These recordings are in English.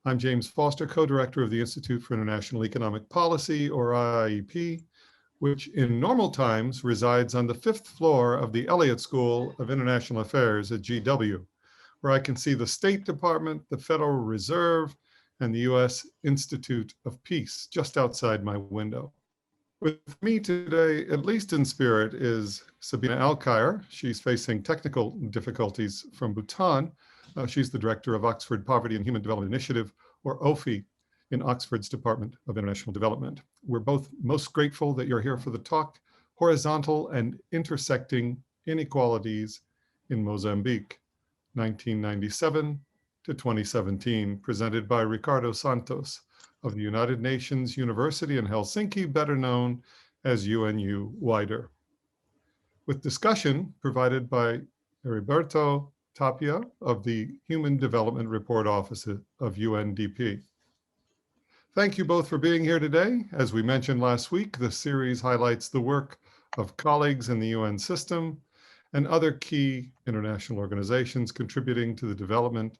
I'm James Foster, co-director of the Institute for International Economic Policy, or IIEP, which in normal times resides on the 5th floor of the Elliott School of International Affairs at GW, where I can see the State Department, the Federal Reserve, and the U.S. Institute of Peace just outside my window. With me today, at least in spirit, is Sabina Alkire. She's facing technical difficulties from Bhutan. She's the director of Oxford Poverty and Human Development Initiative, or OPHI, in Oxford's Department of International Development. We're both most grateful that you're here for the talk, Horizontal and Intersecting Inequalities in Mozambique, 1997 to 2017, presented by Ricardo Santos of the United Nations University in Helsinki, better known as UNU-WIDER. With discussion provided by Heriberto Tapia of the Human Development Report Office of UNDP. Thank you both for being here today. As we mentioned last week, the series highlights the work of colleagues in the UN system and other key international organizations contributing to the development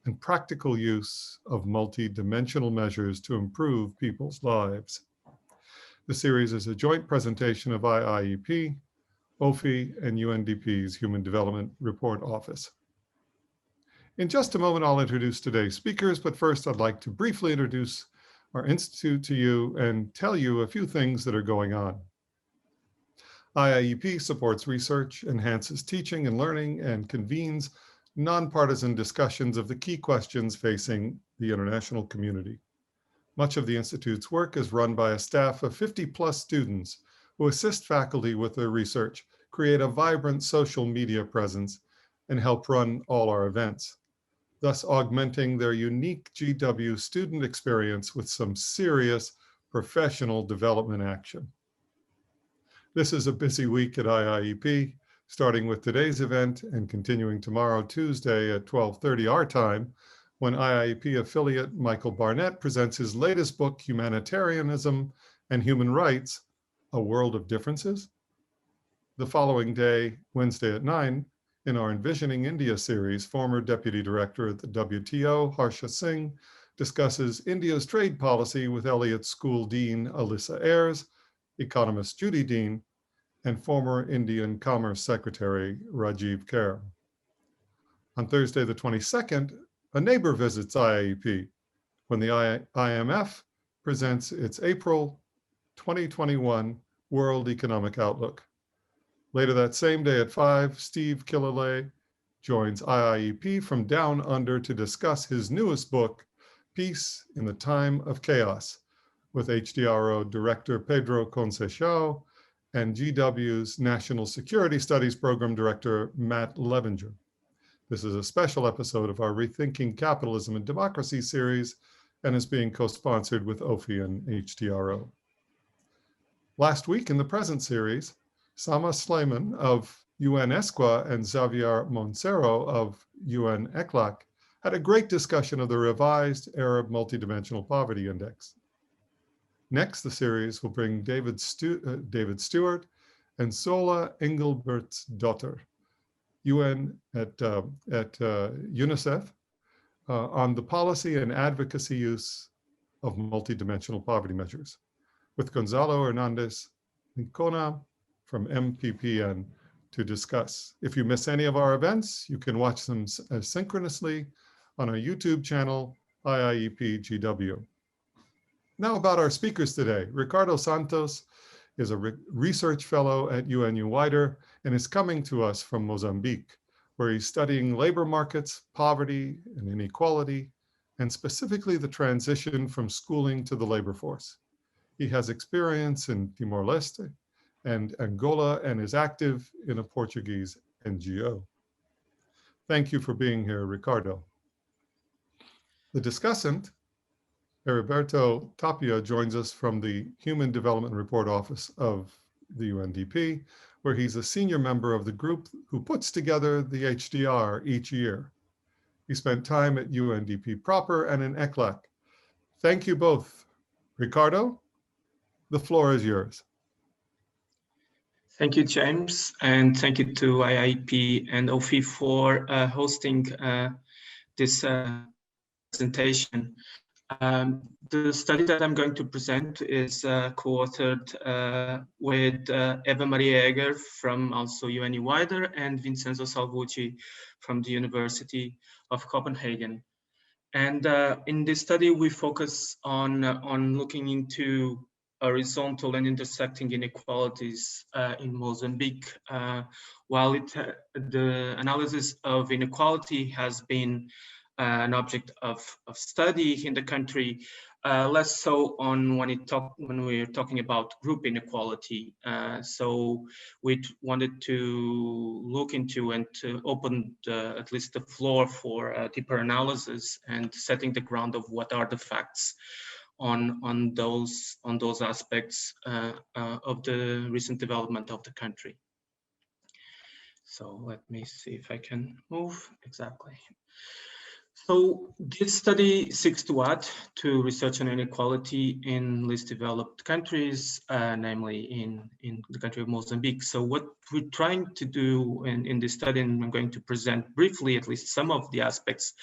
and practical use of multidimensional measures to improve people's lives. The series is a joint presentation of IIEP, OPHI, and UNDP's Human Development Report Office. In just a moment, I'll introduce today's speakers, but first I'd like to briefly introduce our institute to you and tell you a few things that are going on. IIEP supports research, enhances teaching and learning, and convenes nonpartisan discussions of the key questions facing the international community. Much of the Institute's work is run by a staff of 50+ students who assist faculty with their research, create a vibrant social media presence, and help run all our events, thus augmenting their unique GW student experience with some serious professional development action. This is a busy week at IIEP, starting with today's event and continuing tomorrow, Tuesday at 12:30 our time, when IIEP affiliate Michael Barnett presents his latest book, Humanitarianism and Human Rights, A World of Differences. The following day, Wednesday at 9, in our Envisioning India series, former Deputy Director at the WTO, Harsha Singh, discusses India's trade policy with Elliott School Dean Alyssa Ayres, economist Judy Dean, and former Indian Commerce Secretary Rajiv Kher. On Thursday the 22nd, a neighbor visits IIEP when the IMF presents its April 2021 World Economic Outlook. Later that same day at 5, Steve Killalay joins IIEP from Down Under to discuss his newest book, Peace in the Time of Chaos, with HDRO Director Pedro Conceição and GW's National Security Studies Program Director, Matt Levinger. This is a special episode of our Rethinking Capitalism and Democracy series and is being co-sponsored with OPHI and HDRO. Last week in the present series, Sama Sleiman of UN-ESQA and Xavier Moncero of UN-ECLAC had a great discussion of the revised Arab Multidimensional Poverty Index. Next, the series will bring David Stewart and Sola Engelbertsdotter, UN at UNICEF, on the policy and advocacy use of multidimensional poverty measures, with Gonzalo Hernandez Licona from MPPN to discuss. If you miss any of our events, you can watch them synchronously on our YouTube channel, IIEP GW. Now about our speakers today. Ricardo Santos is a research fellow at UNU-WIDER and is coming to us from Mozambique, where he's studying labor markets, poverty, and inequality, and specifically the transition from schooling to the labor force. He has experience in Timor-Leste and Angola and is active in a Portuguese NGO. Thank you for being here, Ricardo. The discussant, Heriberto Tapia, joins us from the Human Development Report Office of the UNDP, where he's a senior member of the group who puts together the HDR each year. He spent time at UNDP proper and in ECLAC. Thank you both. Ricardo, the floor is yours. Thank you, James, and thank you to IIEP and OPHI for hosting this presentation. The study that I'm going to present is co-authored with Eva Maria Egger from also UNU-WIDER and Vincenzo Salvucci from the University of Copenhagen. And in this study, we focus on looking into horizontal and intersecting inequalities in Mozambique. While the analysis of inequality has been an object of study in the country, less so on when we're talking about group inequality. So we wanted to look into and to open at least the floor for a deeper analysis and setting the ground of what are the facts on those aspects of the recent development of the country. So let me see if I can move exactly. So this study seeks to add to research on inequality in least developed countries, namely in the country of Mozambique. So what we're trying to do in this study, and I'm going to present briefly at least some of the aspects.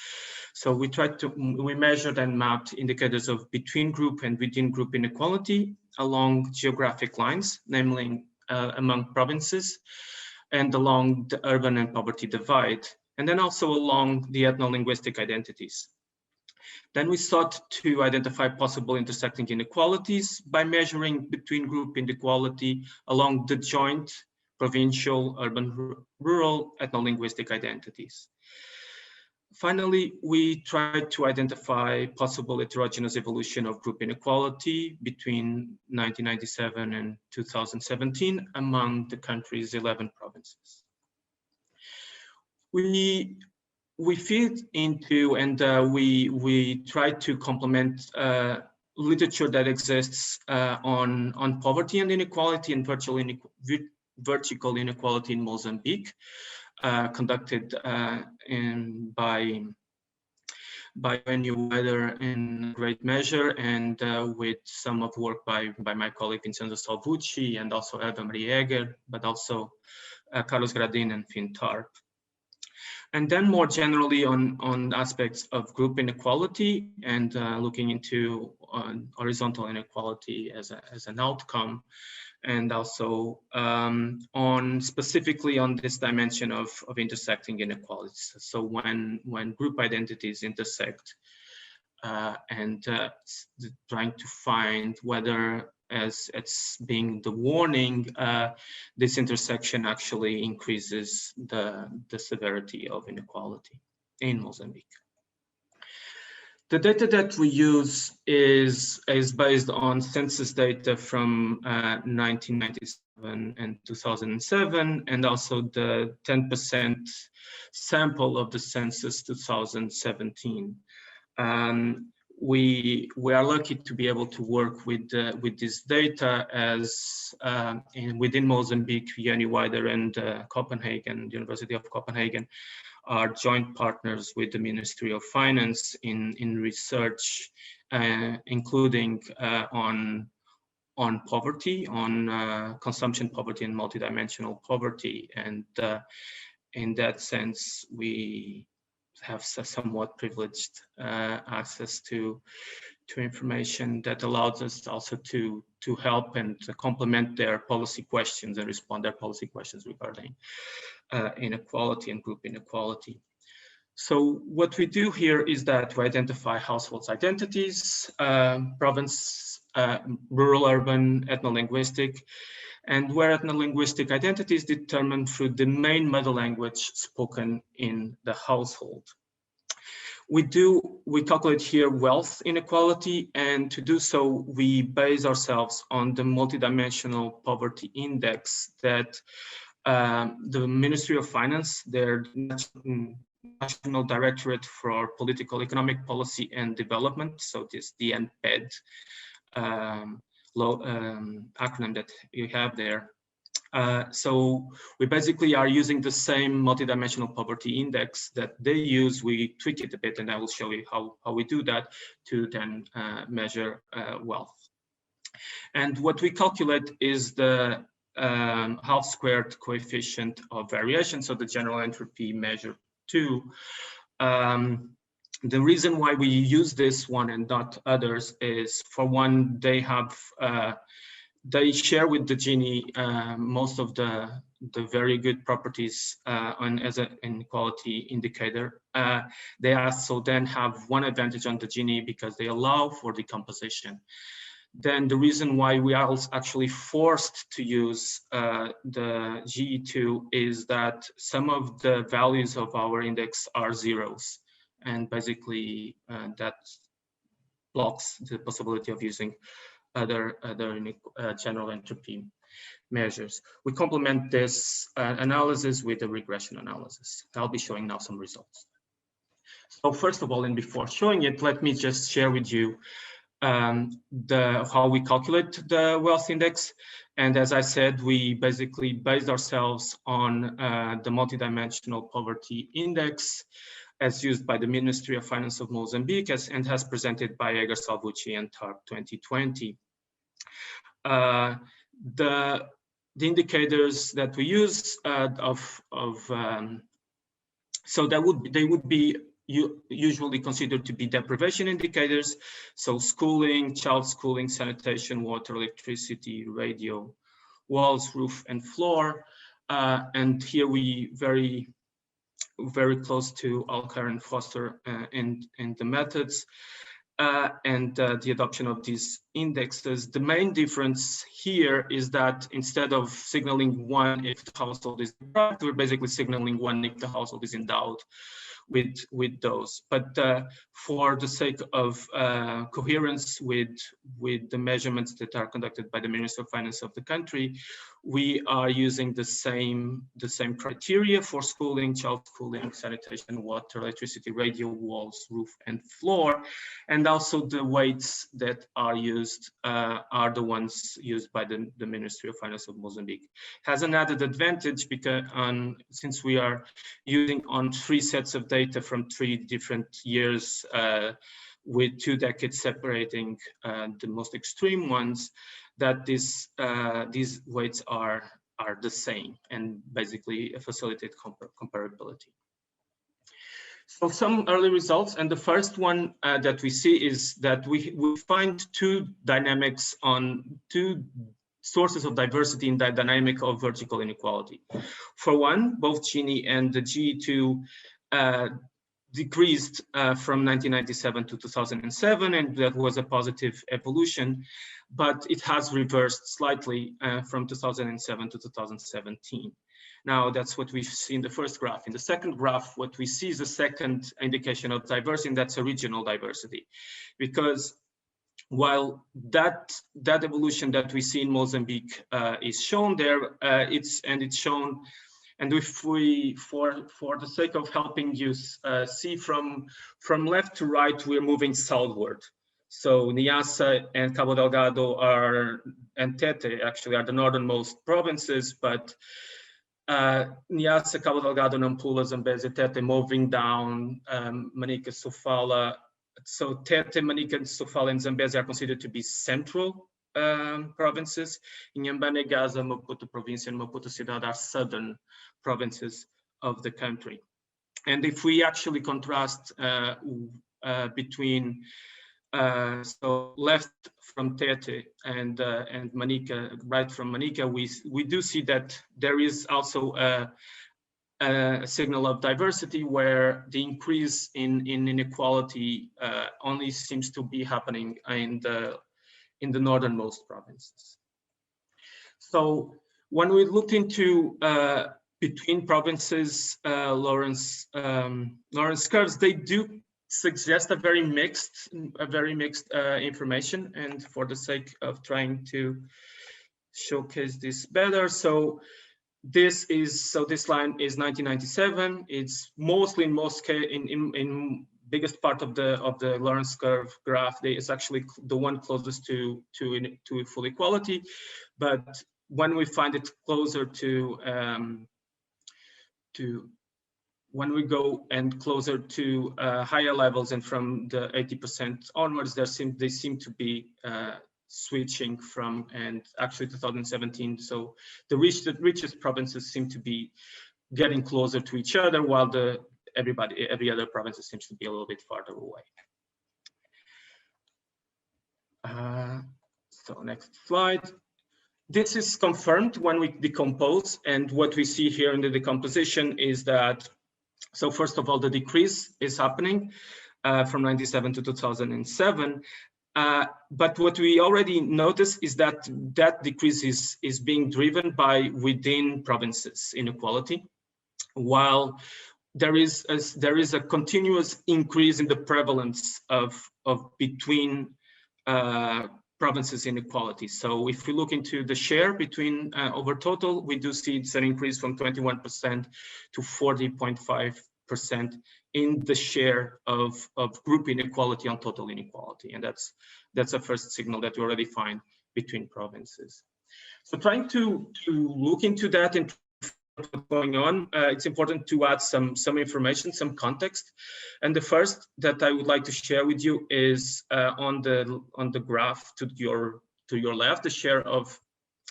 So we measured and mapped indicators of between group and within group inequality along geographic lines, namely among provinces and along the urban and poverty divide, and then also along the ethno-linguistic identities. Then we sought to identify possible intersecting inequalities by measuring between group inequality along the joint provincial, urban, rural ethno-linguistic identities. Finally, we tried to identify possible heterogeneous evolution of group inequality between 1997 and 2017 among the country's 11 provinces. We feed into and we try to complement literature that exists on poverty and inequality and vertical inequality in Mozambique, conducted by UNU-WIDER in great measure, and with some of work by my colleague Vincenzo Salvucci and also Eva Maria Egger, but also Carlos Gradin and Finn Tarp. And then more generally on aspects of group inequality and looking into horizontal inequality as an outcome, and also specifically on this dimension of intersecting inequalities. So when group identities intersect and trying to find whether, as it's being the warning, this intersection actually increases the severity of inequality in Mozambique. The data that we use is based on census data from 1997 and 2007, and also the 10% sample of the census 2017. We are lucky to be able to work with this data as within Mozambique, UNU-WIDER and Copenhagen, the University of Copenhagen, are joint partners with the Ministry of Finance in research, including on poverty, on consumption poverty and multidimensional poverty. And in that sense, we have somewhat privileged access to information that allows us also to help and to complement their policy questions and respond their policy questions regarding inequality and group inequality. So what we do here is that we identify households' identities, province, rural, urban, ethno-linguistic, and where ethno-linguistic identity is determined through the main mother language spoken in the household. We calculate here wealth inequality, and to do so, we base ourselves on the Multidimensional Poverty Index that the Ministry of Finance, their National Directorate for Political, Economic Policy and Development, so this the NPED acronym that you have there. So we basically are using the same multidimensional poverty index that they use. We tweak it a bit, and I will show you how we do that to then measure wealth. And what we calculate is the half squared coefficient of variation, so the general entropy measure 2. The reason why we use this one and not others is, for one, they share with the Gini most of the very good properties as an inequality indicator. They also then have one advantage on the Gini because they allow for decomposition. Then the reason why we are actually forced to use the GE2 is that some of the values of our index are zeros, and basically that blocks the possibility of using other general entropy measures. We complement this analysis with a regression analysis. I'll be showing now some results. So first of all, and before showing it, let me just share with you how we calculate the wealth index. And as I said, we basically based ourselves on the Multidimensional Poverty Index as used by the Ministry of Finance of Mozambique and has presented by Eger, Salvucci and TARP 2020. The indicators that we use so they would be usually considered to be deprivation indicators. So schooling, child schooling, sanitation, water, electricity, radio, walls, roof, and floor. And here we very close to Alkire and Foster in the methods. And the adoption of these indexes. The main difference here is that instead of signaling one if the household is deprived, we're basically signaling one if the household is endowed with those. But for the sake of coherence with the measurements that are conducted by the Minister of Finance of the country, we are using the same criteria for schooling, child schooling, sanitation, water, electricity, radio, walls, roof, and floor. And also the weights that are used are the ones used by the Ministry of Finance of Mozambique. Has an added advantage because since we are using on 3 sets of data from 3 different years with 2 decades separating the most extreme ones, that these weights are the same and basically facilitate comparability. So some early results, and the first one that we see is that we find 2 dynamics on 2 sources of diversity in the dynamic of vertical inequality. For one, both Gini and the GE2 decreased from 1997 to 2007, and that was a positive evolution, but it has reversed slightly from 2007 to 2017. Now, that's what we see in the first graph. In the second graph, what we see is a second indication of diversity, and that's a regional diversity. Because while that evolution that we see in Mozambique is shown there, it's shown. And if we, for the sake of helping you see from left to right, we're moving southward. So Niassa and Cabo Delgado and Tete actually are the northernmost provinces, but Niassa, Cabo Delgado, Nampula, Zambezi, Tete moving down, Manica, Sofala. So Tete, Manica, Sofala, and Zambezi are considered to be central provinces. Inhambane, Gaza, Maputo Province, and Maputo Cidade are southern provinces of the country. And if we actually contrast between so left from Tete and Manica, right from Manica, we do see that there is also a signal of diversity where the increase in inequality only seems to be happening in the northernmost provinces. So when we looked into between provinces, Lorenz curves, they do suggest a very mixed information. And for the sake of trying to showcase this better, so this line is 1997. It's mostly in biggest part of the Lorenz curve graph. It's actually the one closest to full equality, but when we find it closer to when we go and closer to higher levels and from the 80% onwards, they seem to be switching from, and actually 2017. So the richest provinces seem to be getting closer to each other, while the every other province seems to be a little bit farther away. So next slide. This is confirmed when we decompose, and what we see here in the decomposition is that, so first of all, the decrease is happening from 97 to 2007. But what we already noticed is that that decrease is being driven by within provinces inequality, while there is a continuous increase in the prevalence of between provinces inequality. So if we look into the share between over total, we do see it's an increase from 21% to 40.5% in the share of group inequality on total inequality. And that's a first signal that we already find between provinces. So trying to look into that and what's going on, it's important to add some information, some context. And the first that I would like to share with you is on the graph to your left, the share of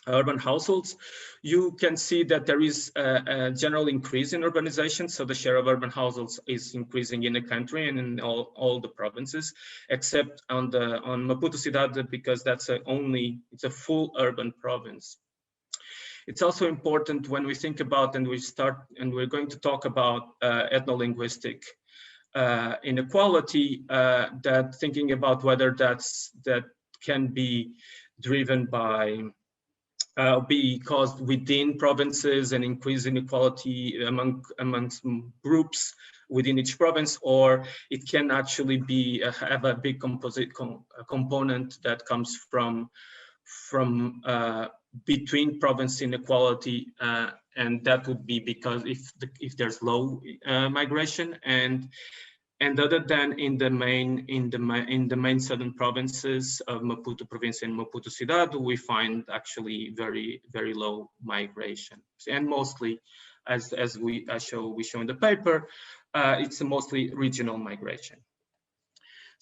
urban households. You can see that there is a general increase in urbanization. So the share of urban households is increasing in the country and in all the provinces, except on Maputo Cidade, because it's a full urban province. It's also important when we think about, and we're going to talk about ethno-linguistic inequality, that thinking about whether that can be driven by be caused within provinces and increase inequality amongst groups within each province, or it can actually be have a big component that comes from between province inequality, and that would be because if there's low migration, and other than in the main southern provinces of Maputo province and Maputo Cidade, we find actually very low migration, and mostly, as we show in the paper, it's mostly regional migration.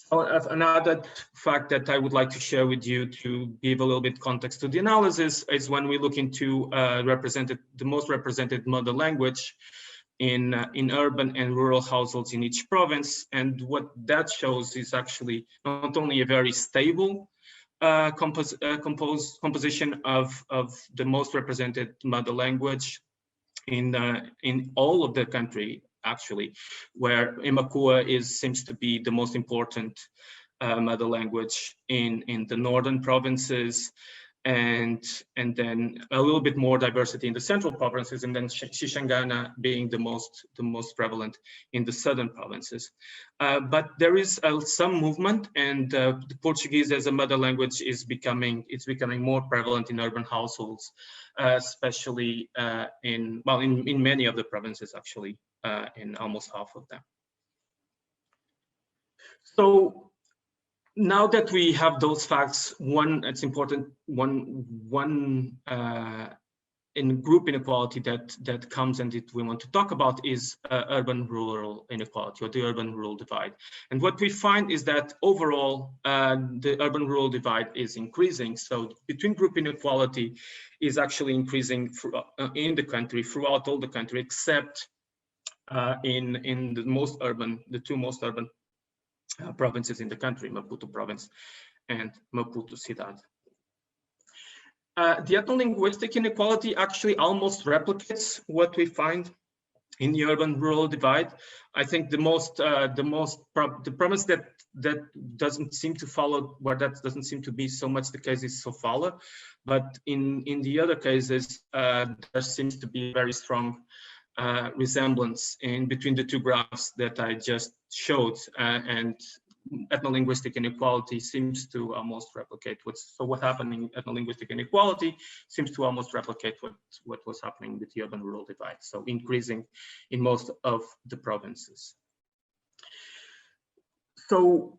So another fact that I would like to share with you to give a little bit context to the analysis is when we look into the most represented mother language in urban and rural households in each province. And what that shows is actually not only a very stable composition of the most represented mother language in all of the country, actually, where Imakua seems to be the most important mother language in the northern provinces, and then a little bit more diversity in the central provinces, and then Xixangana being the most prevalent in the southern provinces. But there is some movement, and the Portuguese as a mother language is becoming more prevalent in urban households, especially in many of the provinces, actually, in almost half of them. So now that we have those facts, it's important, one in group inequality that comes and we want to talk about is urban-rural inequality, or the urban-rural divide. And what we find is that overall, the urban-rural divide is increasing. So between group inequality is actually increasing in the country, throughout all the country, except in the two most urban provinces in the country, Maputo province and Maputo Cidade. The ethno-linguistic inequality actually almost replicates what we find in the urban-rural divide. I think the province that doesn't seem to follow, where that doesn't seem to be so much the case, is Sofala, but in the other cases, there seems to be very strong resemblance in between the two graphs that I just showed, and ethno-linguistic inequality seems to almost replicate what happened in ethno-linguistic inequality seems to almost replicate what was happening with the urban-rural divide, so increasing in most of the provinces. So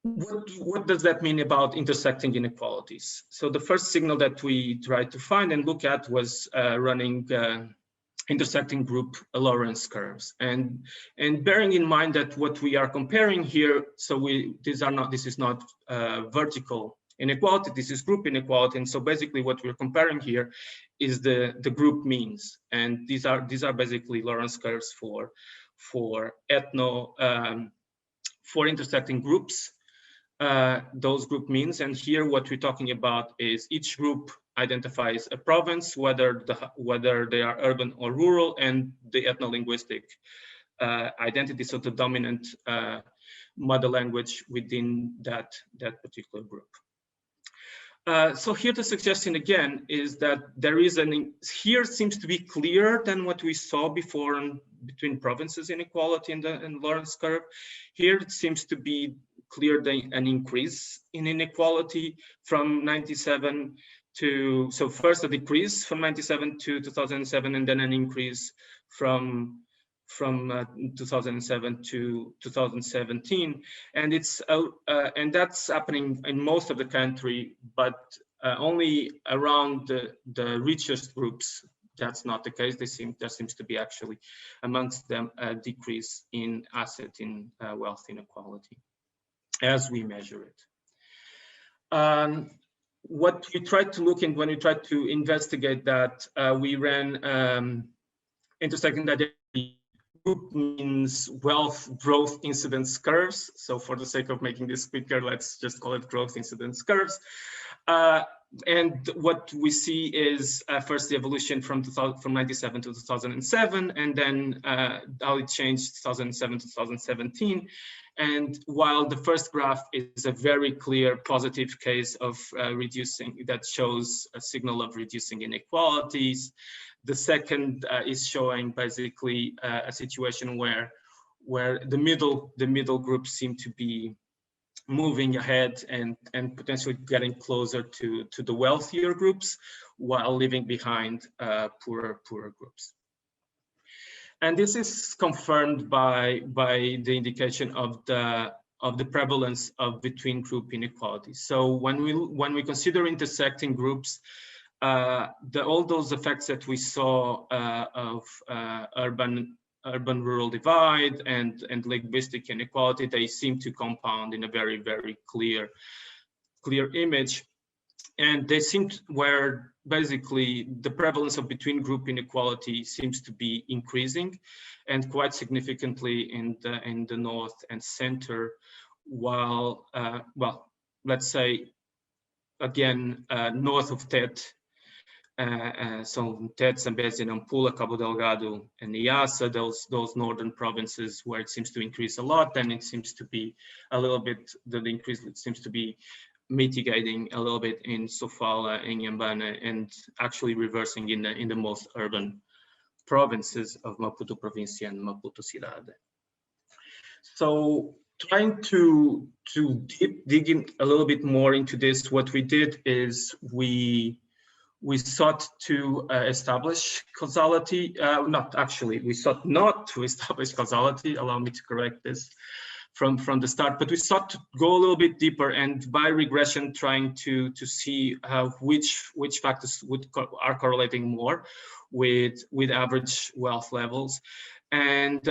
what does that mean about intersecting inequalities? So the first signal that we tried to find and look at was running intersecting group Lorenz curves, and bearing in mind that what we are comparing here, so this is not vertical inequality, this is group inequality, and so basically what we're comparing here the group means, and these are basically Lorenz curves for for intersecting groups, those group means. And here what we're talking about is each group identifies a province, whether they are urban or rural, and the ethno-linguistic identity, so the dominant mother language within that particular group. So here the suggestion again is that there is here seems to be clearer than what we saw before between provinces inequality in the Lorenz curve. Here it seems to be clear an increase in inequality from 97 to, so first a decrease from 97 to 2007, and then an increase from 2007 to 2017, and and that's happening in most of the country, but only around the richest groups. That's not the case. There seems to be actually amongst them a decrease in wealth inequality as we measure it. What we tried to look in when we tried to investigate that, we ran intersecting identity group means wealth growth incidence curves. So for the sake of making this quicker, let's just call it growth incidence curves. And what we see is first the evolution from 97 to 2007, and then how it changed 2007 to 2017. And while the first graph is a very clear positive case of reducing, that shows a signal of reducing inequalities, the second is showing basically a situation where the middle groups seem to be moving ahead and potentially getting closer to the wealthier groups, while leaving behind poorer groups. And this is confirmed by the indication of the prevalence of between group inequalities. So when we consider intersecting groups, all those effects that we saw of urban-rural divide and linguistic inequality, they seem to compound in a very, very clear image. And they seem where basically the prevalence of between group inequality seems to be increasing, and quite significantly in the north and center, while well, let's say again north of Tet, so Tet, Zambezi, Nampula, Cabo Delgado, and Niassa, those northern provinces where it seems to increase a lot, then it seems to be a little bit, the increase seems to be mitigating a little bit in Sofala and Inhambane, and actually reversing in the most urban provinces of Maputo Provincia and Maputo Cidade. So trying to dig in a little bit more into this, what we did is we sought to establish causality. We sought not to establish causality. Allow me to correct this from the start, but we sought to go a little bit deeper, and by regression trying to see which factors are correlating more with average wealth levels. And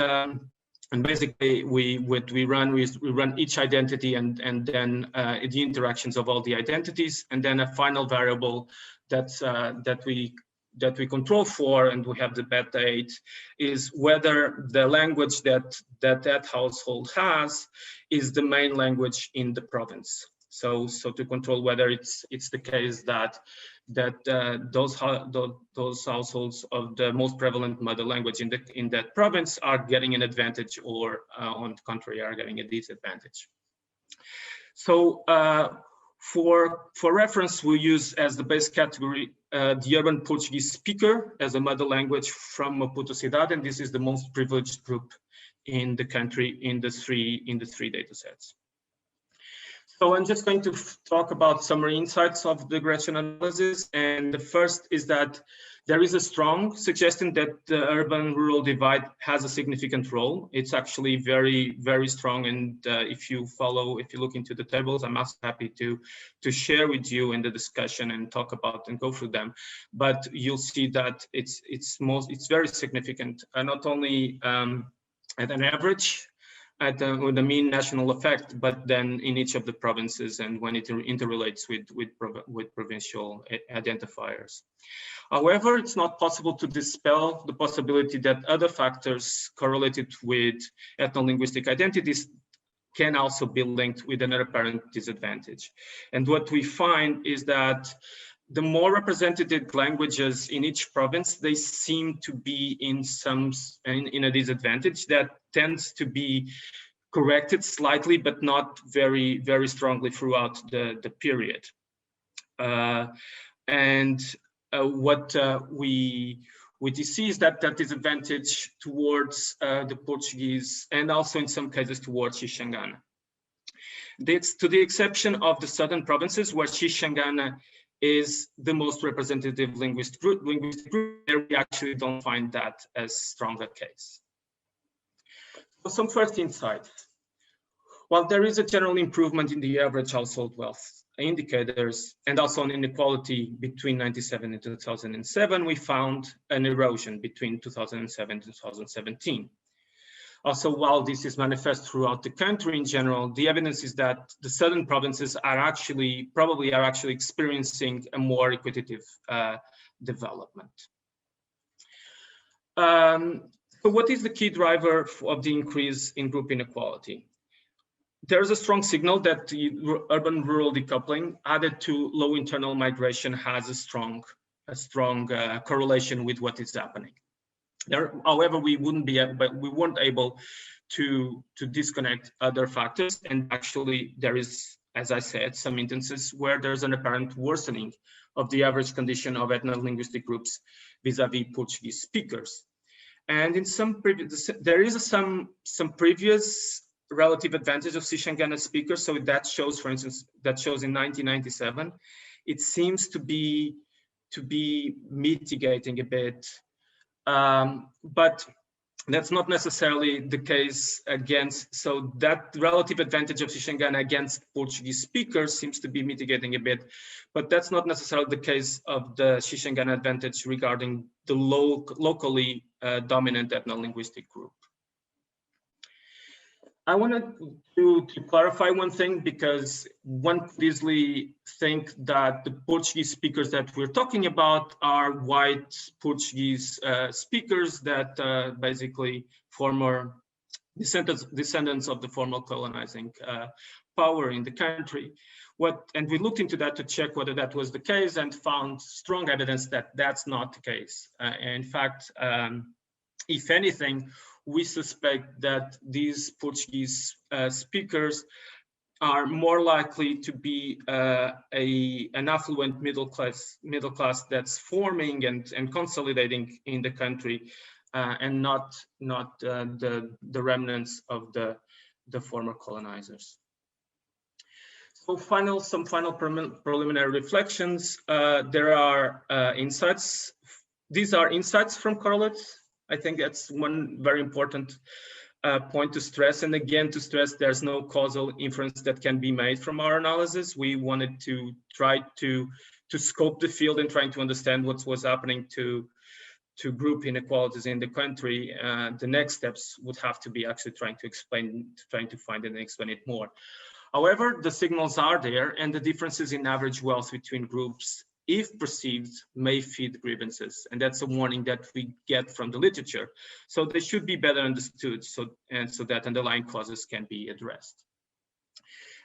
basically we run each identity and then the interactions of all the identities, and then a final variable that we control for, and we have the beta 8, is whether the language that household has is the main language in the province. So to control whether it's the case that those households of the most prevalent mother language in that province are getting an advantage, or on the contrary are getting a disadvantage. So for reference, we use as the base category the urban Portuguese speaker as a mother language from Maputo Cidade, and this is the most privileged group in the country in the three data sets. So I'm just going to talk about summary insights of the regression analysis, and the first is that there is a strong suggestion that the urban-rural divide has a significant role. It's actually very, very strong, and if you look into the tables, I'm also happy to share with you in the discussion and talk about and go through them. But you'll see that it's very significant, not only at an average at the mean national effect, but then in each of the provinces and when it interrelates with provincial identifiers. However, it's not possible to dispel the possibility that other factors correlated with ethno-linguistic identities can also be linked with an apparent disadvantage. And what we find is that the more representative languages in each province, they seem to be in a disadvantage that tends to be corrected slightly, but not very, very strongly throughout the period. What we see is that disadvantage towards the Portuguese and also in some cases towards Xixangana. That's to the exception of the southern provinces where Xixangana is the most representative linguistic group, there we actually don't find that as strong a case. So some first insights. While there is a general improvement in the average household wealth indicators and also an inequality between 1997 and 2007, we found an erosion between 2007 and 2017. Also, while this is manifest throughout the country in general, the evidence is that the southern provinces are probably experiencing a more equitative development. So what is the key driver of the increase in group inequality? There's a strong signal that the urban-rural decoupling added to low internal migration has a strong correlation with what is happening. However, we weren't able to disconnect other factors, and actually there is, as I said, some instances where there's an apparent worsening of the average condition of ethno-linguistic groups vis-a-vis Portuguese speakers. And in some previous, there is some previous relative advantage of Xixangana speakers. So that shows, for instance, in 1997, it seems to be mitigating a bit. But that's not necessarily the case against, so that relative advantage of Xixangana against Portuguese speakers seems to be mitigating a bit, but that's not necessarily the case of the Xixangana advantage regarding the locally dominant ethno-linguistic group. I wanted to clarify one thing, because one could easily think that the Portuguese speakers that we're talking about are white Portuguese speakers that basically former descendants of the former colonizing power in the country. And we looked into that to check whether that was the case and found strong evidence that that's not the case. In fact, if anything, we suspect that these Portuguese speakers are more likely to be an affluent middle class that's forming and consolidating in the country, and not the remnants of the former colonizers. So some final preliminary reflections. There are insights. These are insights from correlates. I think that's one very important point to stress. And again, to stress, there's no causal inference that can be made from our analysis. We wanted to try to scope the field and trying to understand what was happening to group inequalities in the country. The next steps would have to be actually trying to find and explain it more. However, the signals are there, and the differences in average wealth between groups, if perceived, may feed grievances. And that's a warning that we get from the literature. So they should be better understood so that underlying causes can be addressed.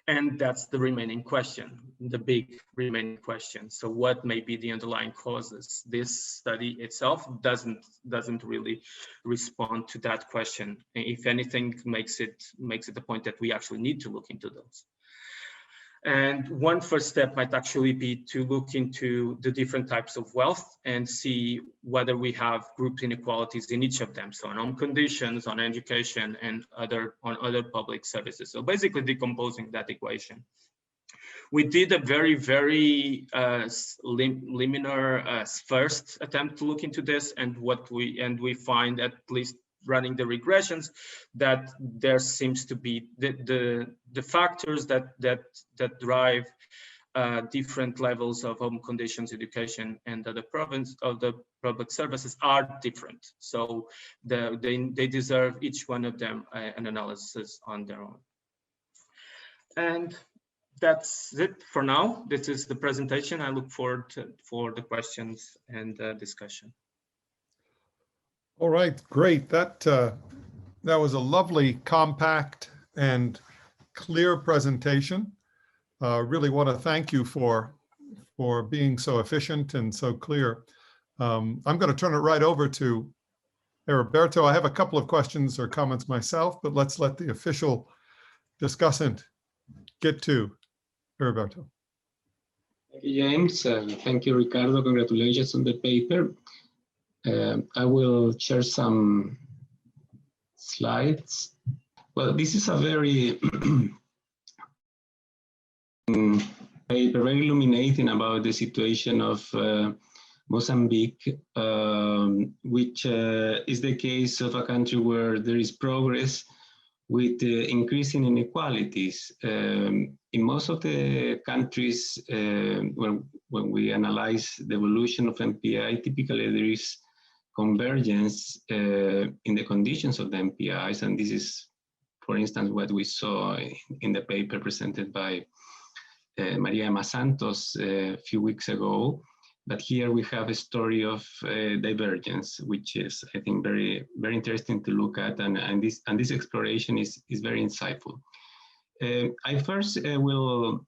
And that's the remaining question, the big remaining question. So what may be the underlying causes? This study itself doesn't really respond to that question. If anything, makes it the point that we actually need to look into those. And one first step might actually be to look into the different types of wealth and see whether we have group inequalities in each of them. So on home conditions, on education, and on other public services. So basically decomposing that equation. We did a very, very liminar first attempt to look into this, and we find, at least running the regressions, that there seems to be the factors that drive different levels of home conditions, education, and the public services are different. So they deserve each one of them an analysis on their own. And that's it for now. This is the presentation. I look forward for the questions and discussion. All right, great. That was a lovely, compact, and clear presentation. Really want to thank you for being so efficient and so clear. I'm going to turn it right over to Heriberto. I have a couple of questions or comments myself, but let's let the official discussant get to Heriberto. Thank you, James. Thank you, Ricardo. Congratulations on the paper. I will share some slides. Well, this is a very paper, very illuminating about the situation of Mozambique, which is the case of a country where there is progress with increasing inequalities. In most of the countries, when we analyze the evolution of MPI, typically there is convergence in the conditions of the MPIs, and this is, for instance, what we saw in the paper presented by Maria Emma Santos a few weeks ago. But here we have a story of divergence, which is, I think, very, very interesting to look at, and this exploration is very insightful. I first will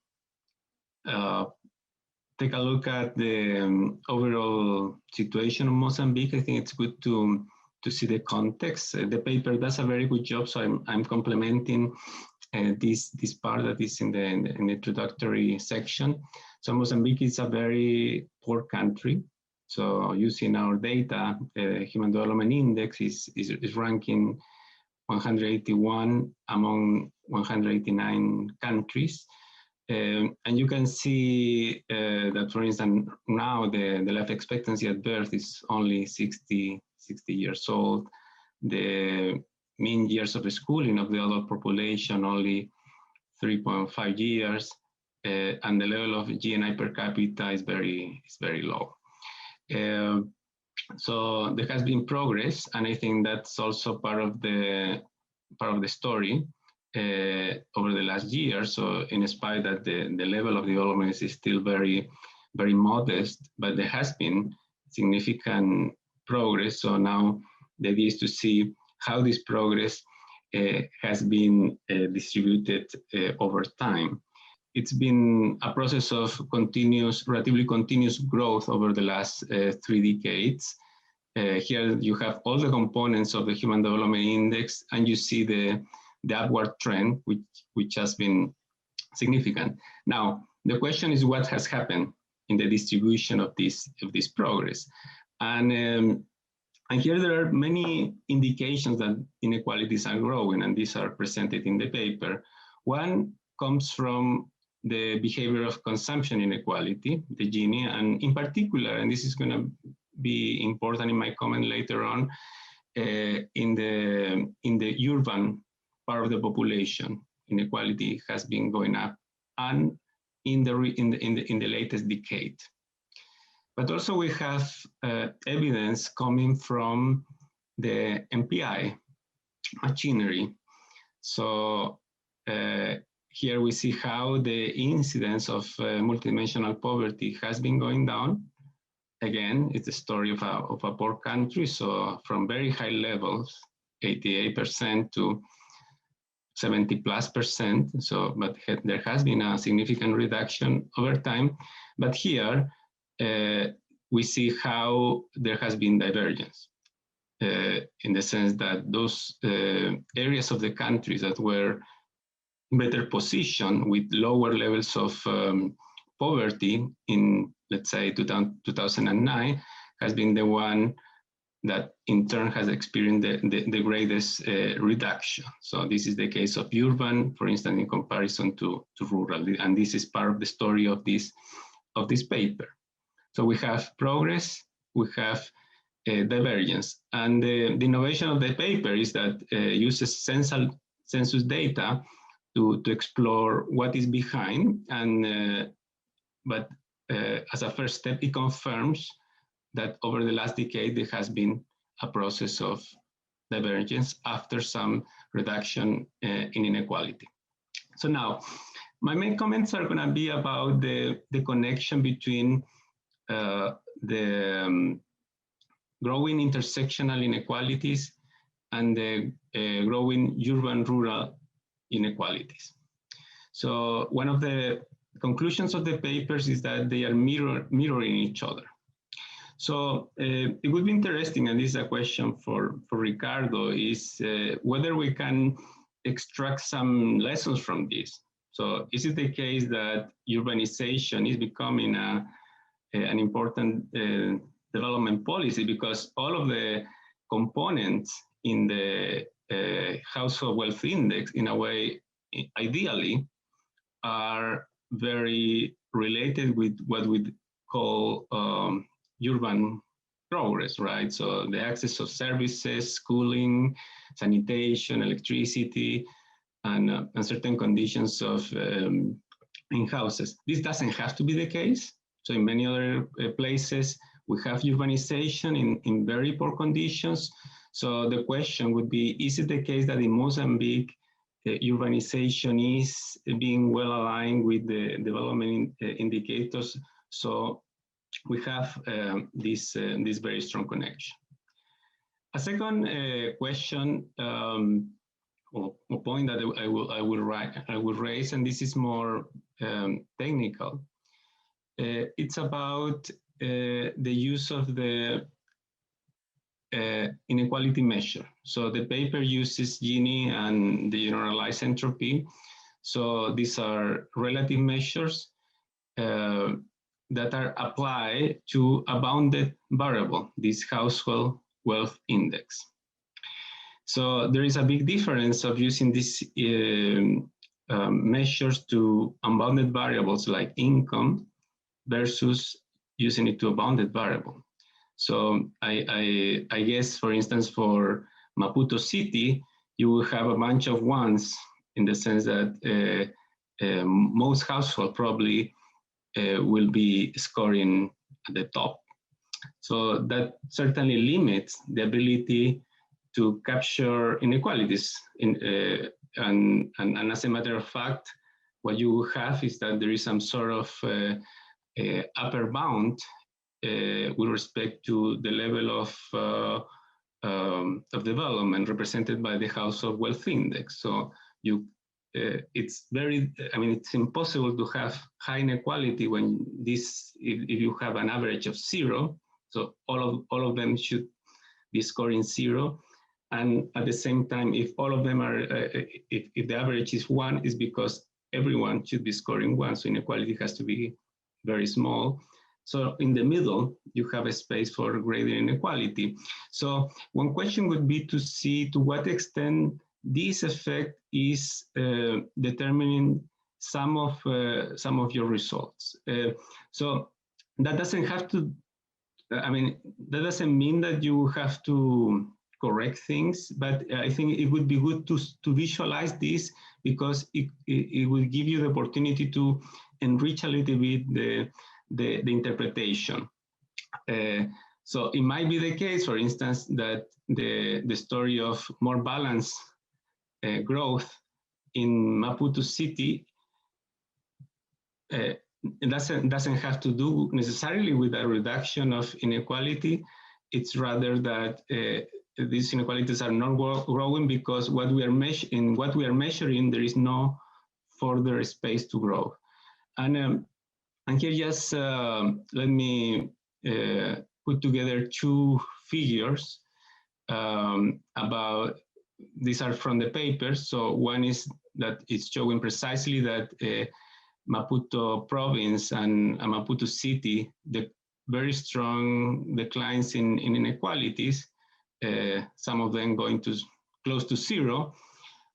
take a look at the overall situation of Mozambique. I think it's good to see the context. The paper does a very good job, so I'm complementing this part that is in the introductory section. So Mozambique is a very poor country. So using our data, Human Development Index is ranking 181 among 189 countries. And you can see that, for instance, now the life expectancy at birth is only 60 years old. The mean years of schooling of the adult population only 3.5 years. And the level of GNI per capita is very low. So there has been progress, and I think that's also part of the story over the last year. So in spite that the level of development is still very modest, but there has been significant progress. So now the idea is to see how this progress has been distributed over time. It's been a process of relatively continuous growth over the last 3 decades. Here you have all the components of the Human Development Index, and you see the upward trend, which has been significant. Now, the question is what has happened in the distribution of this progress. And here there are many indications that inequalities are growing, and these are presented in the paper. One comes from the behavior of consumption inequality, the Gini, and in particular, and this is going to be important in my comment later on, in the urban part of the population, inequality has been going up, and in the latest decade. But also we have evidence coming from the MPI machinery. So here we see how the incidence of multidimensional poverty has been going down. Again, it's a story of a poor country. So from very high levels, 88% to 70+%. So, but there has been a significant reduction over time. But here we see how there has been divergence in the sense that those areas of the countries that were better positioned with lower levels of poverty in, let's say, 2009, has been the one that in turn has experienced the greatest reduction. So this is the case of urban, for instance, in comparison to rural, and this is part of the story of this paper. So we have progress, we have divergence, and the innovation of the paper is that uses census data to explore what is behind, and but as a first step, it confirms that over the last decade, there has been a process of divergence after some reduction in inequality. So now, my main comments are going to be about the connection between the growing intersectional inequalities and the growing urban-rural inequalities. So one of the conclusions of the papers is that they are mirroring each other. So it would be interesting, and this is a question for Ricardo, is whether we can extract some lessons from this. So is it the case that urbanization is becoming an important development policy, because all of the components in the household wealth index, in a way, ideally, are very related with what we call urban progress, right? So the access of services, schooling, sanitation, electricity, and certain conditions of in houses. This doesn't have to be the case. So in many other places, we have urbanization in very poor conditions. So the question would be, is it the case that in Mozambique, urbanization is being well aligned with the development indicators? So we have this very strong connection. A second question or point that I will raise, and this is more technical. It's about the use of the inequality measure. So the paper uses Gini and the generalized entropy. So these are relative measures that are applied to a bounded variable, this household wealth index. So there is a big difference of using these measures to unbounded variables like income versus using it to a bounded variable. So I guess, for instance, for Maputo City, you will have a bunch of ones in the sense that most households probably will be scoring at the top. So that certainly limits the ability to capture inequalities. And as a matter of fact, what you have is that there is some sort of upper bound with respect to the level of development represented by the household wealth index. So it's it's impossible to have high inequality when if you have an average of 0. So all of them should be scoring 0. And at the same time, if all of them are, if the average is 1, is because everyone should be scoring 1. So inequality has to be very small. So in the middle, you have a space for greater inequality. So one question would be to see to what extent this effect is determining some of your results. So that doesn't have to, that doesn't mean that you have to correct things, but I think it would be good to visualize this, because it will give you the opportunity to enrich a little bit the interpretation. So it might be the case, for instance, that the story of more balanced growth in Maputo City it doesn't have to do necessarily with a reduction of inequality. It's rather that these inequalities are not growing because what we are measuring, there is no further space to grow. And here just let me put together 2 figures about, these are from the paper. So one is that it's showing precisely that Maputo province and Maputo city, the very strong declines in inequalities, some of them going to close to 0.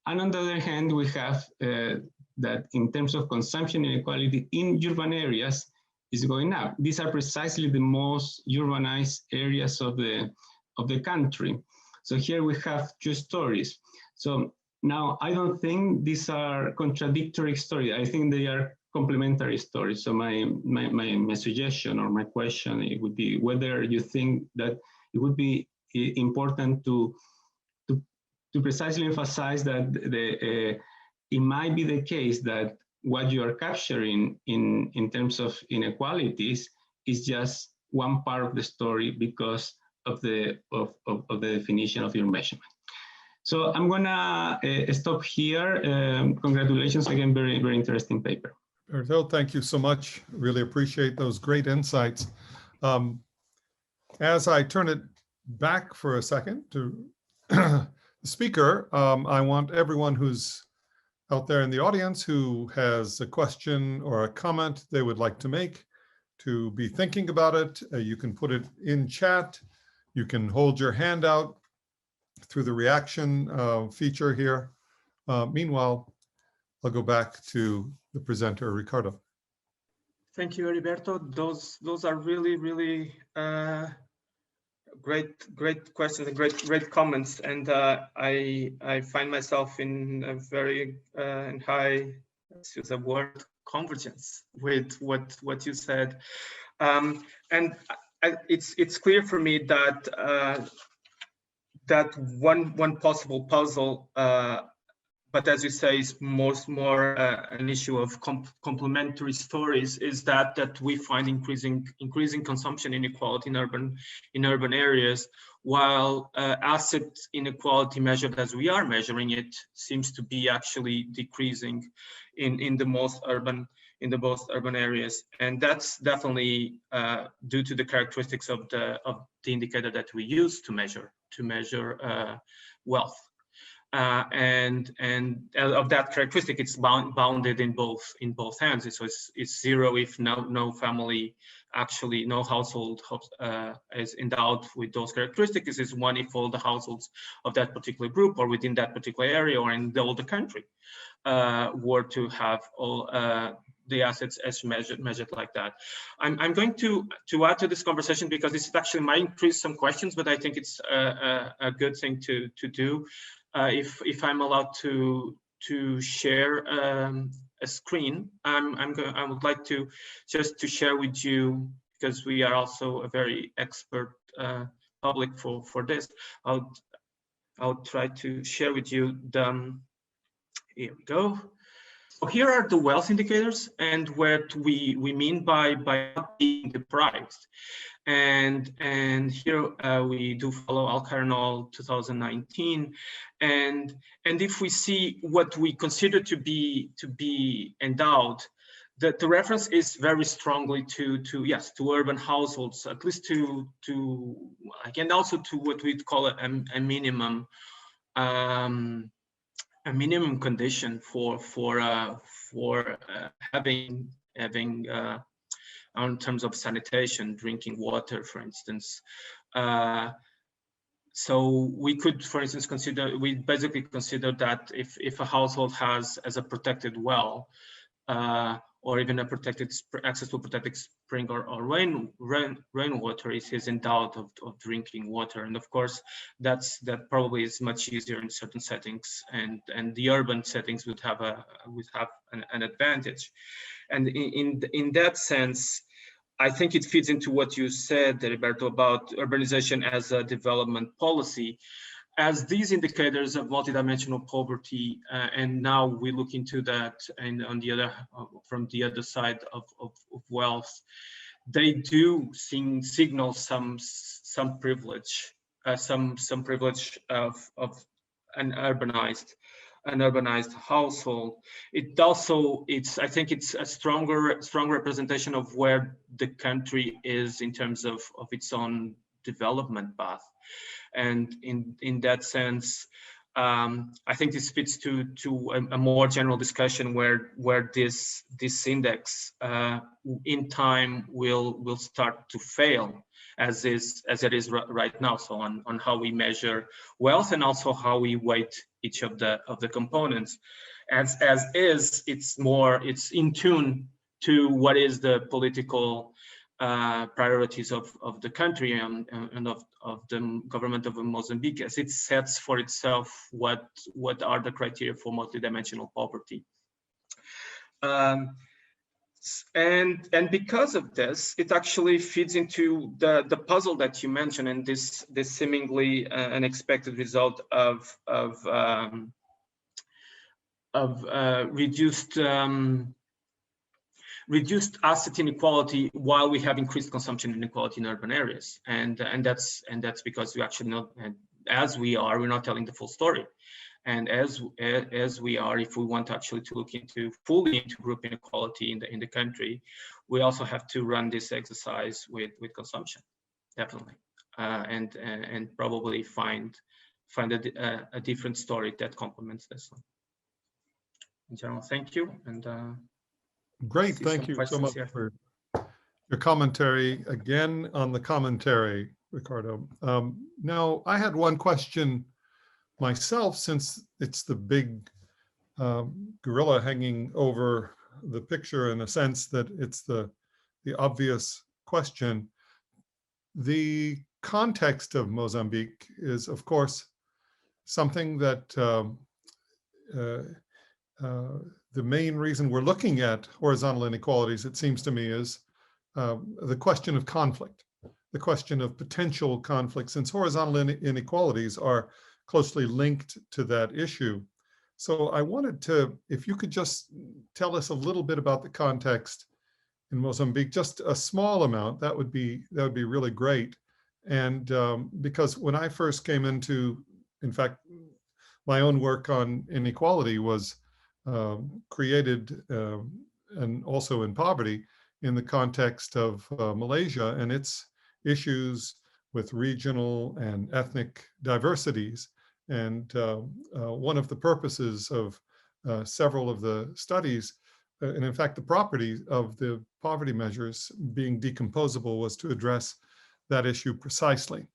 And on the other hand, we have that in terms of consumption inequality in urban areas is going up. These are precisely the most urbanized areas of the country. So here we have 2 stories. So now I don't think these are contradictory stories. I think they are complementary stories. So my suggestion or my question, it would be whether you think that it would be important to precisely emphasize that it might be the case that what you are capturing in terms of inequalities is just one part of the story because of the definition of your measurement. So I'm gonna stop here. Congratulations again, very, very interesting paper. Heriberto, thank you so much. Really appreciate those great insights. As I turn it back for a second to the speaker, I want everyone who's out there in the audience who has a question or a comment they would like to make to be thinking about it. You can put it in chat. You can hold your hand out through the reaction feature here. Meanwhile, I'll go back to the presenter, Ricardo. Thank you, Heriberto. Those are really, really great questions and great comments. And I find myself in a very high, let's use a word, convergence with what you said. And it's clear for me that that one possible puzzle, but as you say, is more an issue of complementary stories, is that we find increasing consumption inequality in urban areas, while asset inequality measured as we are measuring it seems to be actually decreasing in the most urban areas, and that's definitely due to the characteristics of the indicator that we use to measure wealth. And of that characteristic, it's bounded in both hands. So it's zero if no family, actually no household is endowed with those characteristics. It's one if all the households of that particular group or within that particular area or in the older country were to have all the assets as measured like that. I'm going to add to this conversation because this actually might increase some questions, but I think it's a good thing to do. If I'm allowed to share a screen, I would like to just to share with you, because we are also a very expert public for this. I'll try to share with you the. Here we go. So here are the wealth indicators and what we mean by not being deprived. And here we do follow Alkire 2019, and if we see what we consider to be endowed, the reference is very strongly to urban households, at least to again also to what we'd call a minimum. A minimum condition for having in terms of sanitation, drinking water, for instance. So we could, for instance, we basically consider that if a household has as a protected well, or even a access to a protected spring or rainwater is endowed of drinking water. And of course, that probably is much easier in certain settings, and the urban settings would have an advantage. And in that sense, I think it fits into what you said, Heriberto, about urbanization as a development policy. As these indicators of multidimensional poverty, and now we look into that, and on the other, from the other side of wealth, they do signal some privilege, some privilege of an urbanized household. I think it's a strong representation of where the country is in terms of its own development path. And in that sense, I think this fits to a more general discussion where this index in time will start to fail as it is right now. So on how we measure wealth and also how we weight each of the components. As is, it's in tune to what is the political priorities of the country and of the government of Mozambique, as it sets for itself what are the criteria for multidimensional poverty. And because of this, it actually feeds into the puzzle that you mentioned, and this seemingly unexpected result of reduced asset inequality while we have increased consumption inequality in urban areas, and that's because we actually not, we're not telling the full story. And as we are, if we want actually to look fully into group inequality in the country, we also have to run this exercise with consumption, definitely, and probably find a different story that complements this one. In general, thank you, and great, thank you so much for your commentary again on the commentary, Ricardo. Now, I had one question myself, since it's the big gorilla hanging over the picture, in a sense that it's the obvious question. The context of Mozambique is, of course, something that the main reason we're looking at horizontal inequalities, it seems to me, is the question of conflict, the question of potential conflict, since horizontal inequalities are closely linked to that issue. So I wanted to, if you could just tell us a little bit about the context in Mozambique, just a small amount, that would be really great. And because when I first came into, in fact, my own work on inequality was created and also in poverty in the context of Malaysia and its issues with regional and ethnic diversities. And one of the purposes of several of the studies, and in fact the property of the poverty measures being decomposable, was to address that issue precisely.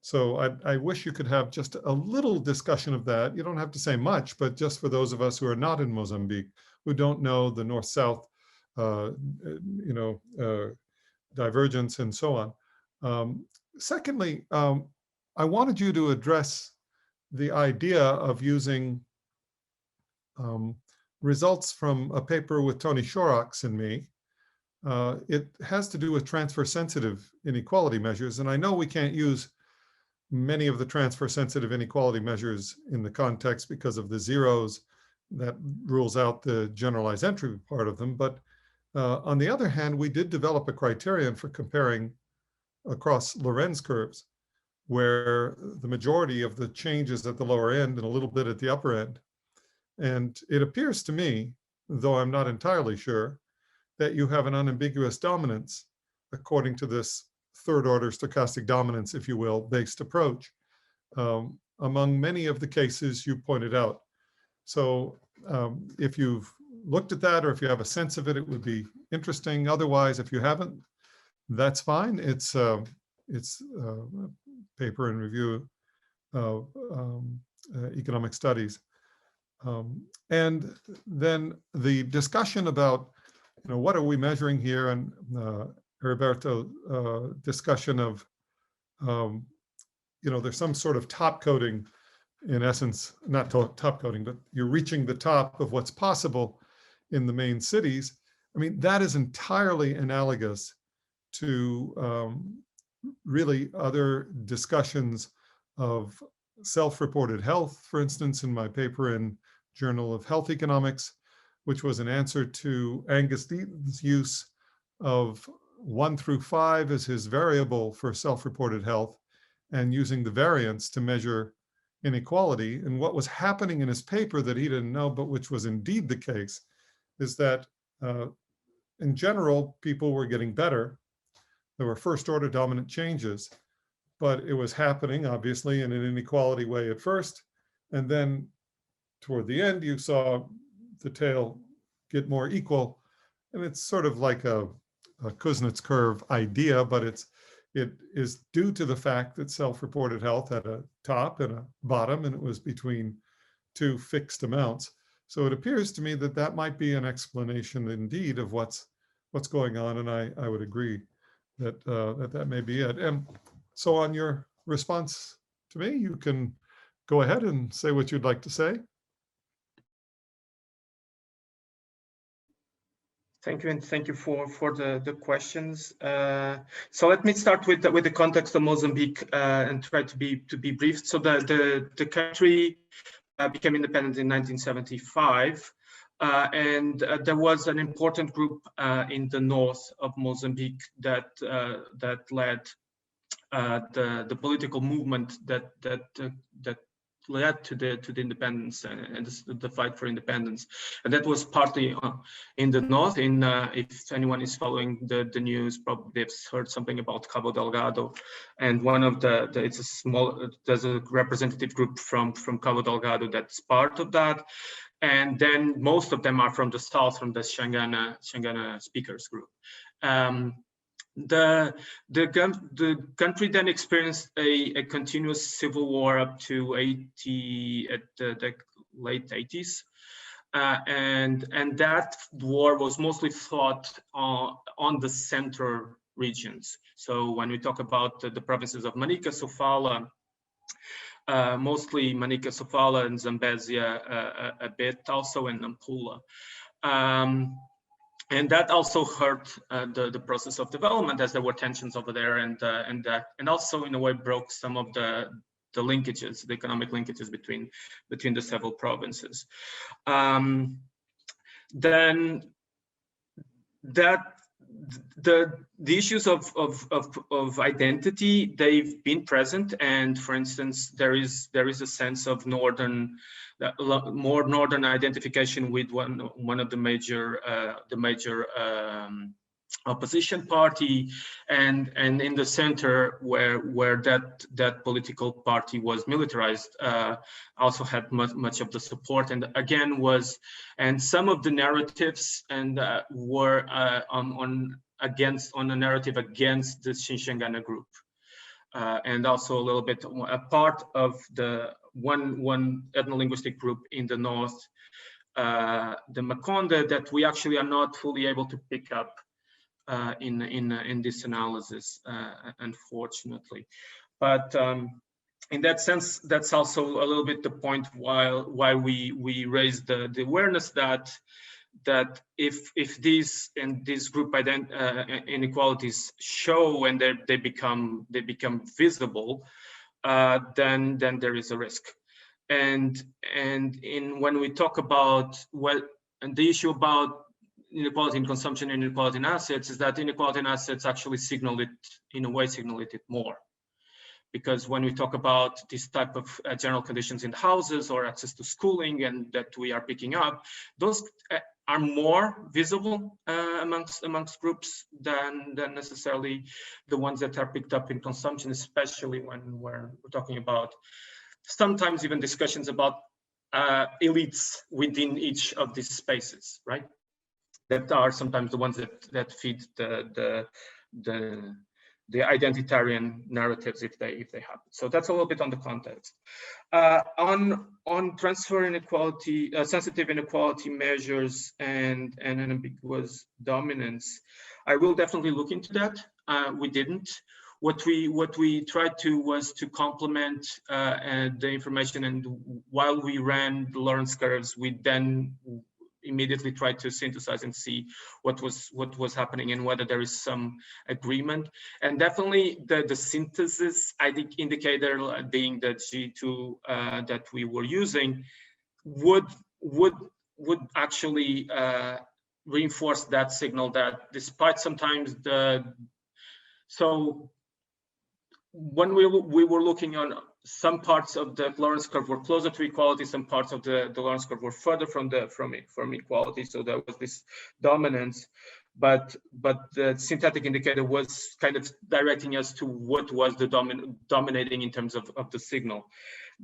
So I wish you could have just a little discussion of that. You don't have to say much, but just for those of us who are not in Mozambique, who don't know the north-south, divergence and so on. Secondly, I wanted you to address the idea of using results from a paper with Tony Shorrocks and me. It has to do with transfer-sensitive inequality measures, and I know we can't use many of the transfer-sensitive inequality measures in the context because of the zeros that rules out the generalized entry part of them. But on the other hand, we did develop a criterion for comparing across Lorenz curves, where the majority of the change is at the lower end and a little bit at the upper end. And it appears to me, though I'm not entirely sure, that you have an unambiguous dominance according to this third order stochastic dominance, if you will, based approach among many of the cases you pointed out. So if you've looked at that, or if you have a sense of it, it would be interesting. Otherwise, if you haven't, that's fine. It's a paper in review of economic studies. And then the discussion about, what are we measuring here, and Heriberto discussion of, there's some sort of top coding, in essence, not top coding, but you're reaching the top of what's possible in the main cities. I mean, that is entirely analogous to really other discussions of self-reported health, for instance, in my paper in Journal of Health Economics, which was an answer to Angus Deaton's use of 1 through 5 as his variable for self-reported health, and using the variance to measure inequality. And what was happening in his paper that he didn't know, but which was indeed the case, is that in general, people were getting better. There were first order dominant changes, but it was happening obviously in an inequality way at first. And then toward the end, you saw the tail get more equal. And it's sort of like a Kuznets curve idea, but it is due to the fact that self-reported health had a top and a bottom, and it was between two fixed amounts. So it appears to me that that might be an explanation indeed of what's going on, and I would agree that that may be it. And so on your response to me, you can go ahead and say what you'd like to say. Thank you, and thank you for the questions. So let me start with the context of Mozambique and try to be brief. So the country became independent in 1975, and there was an important group in the north of Mozambique that led the political movement that led to the independence and the fight for independence, and that was partly in the north. If anyone is following the news, probably they've heard something about Cabo Delgado, and one of there's a representative group from Cabo Delgado that's part of that, and then most of them are from the south, from the Xangana speakers group. The country then experienced a continuous civil war up to the late 80s, and that war was mostly fought on the central regions. So when we talk about the provinces of Manica, Sofala, mostly Manica, Sofala, and Zambezia a bit, also in Nampula. And that also hurt the process of development, as there were tensions over there, and also in a way broke some of the linkages, the economic linkages between the several provinces. Then the issues of identity, they've been present, and for instance, there is a sense of more northern identification with one of the major opposition party, and in the center where that political party was militarized, also had much of the support, and again and some of the narratives were on a narrative against the Xangana group, and also a little bit a part of the one ethno-linguistic group in the north, the Makonde, that we actually are not fully able to pick up in this analysis, unfortunately. But in that sense, that's also a little bit the point why we raised the awareness that if these group inequalities show and they become visible, then there is a risk. And when we talk about the issue about inequality in consumption and inequality in assets, is that inequality in assets actually signal it more. Because when we talk about this type of general conditions in houses or access to schooling, and that we are picking up, those are more visible amongst groups than necessarily the ones that are picked up in consumption, especially when we're talking about sometimes even discussions about elites within each of these spaces, right? That are sometimes the ones that feed the identitarian narratives if they happen. So that's a little bit on the context. On transfer inequality, sensitive inequality measures and ambiguous dominance, I will definitely look into that. We didn't. What we tried to was to complement the information, and while we ran the Lorenz curves, we then immediately tried to synthesize and see what was happening and whether there is some agreement. And definitely the synthesis, I think, indicator being the G2 that we were using would actually reinforce that signal, that despite sometimes so when we were looking on some parts of the Lorenz curve were closer to equality, some parts of the Lorenz curve were further from equality. So there was this dominance, but the synthetic indicator was kind of directing us to what was the dominating in terms of the signal.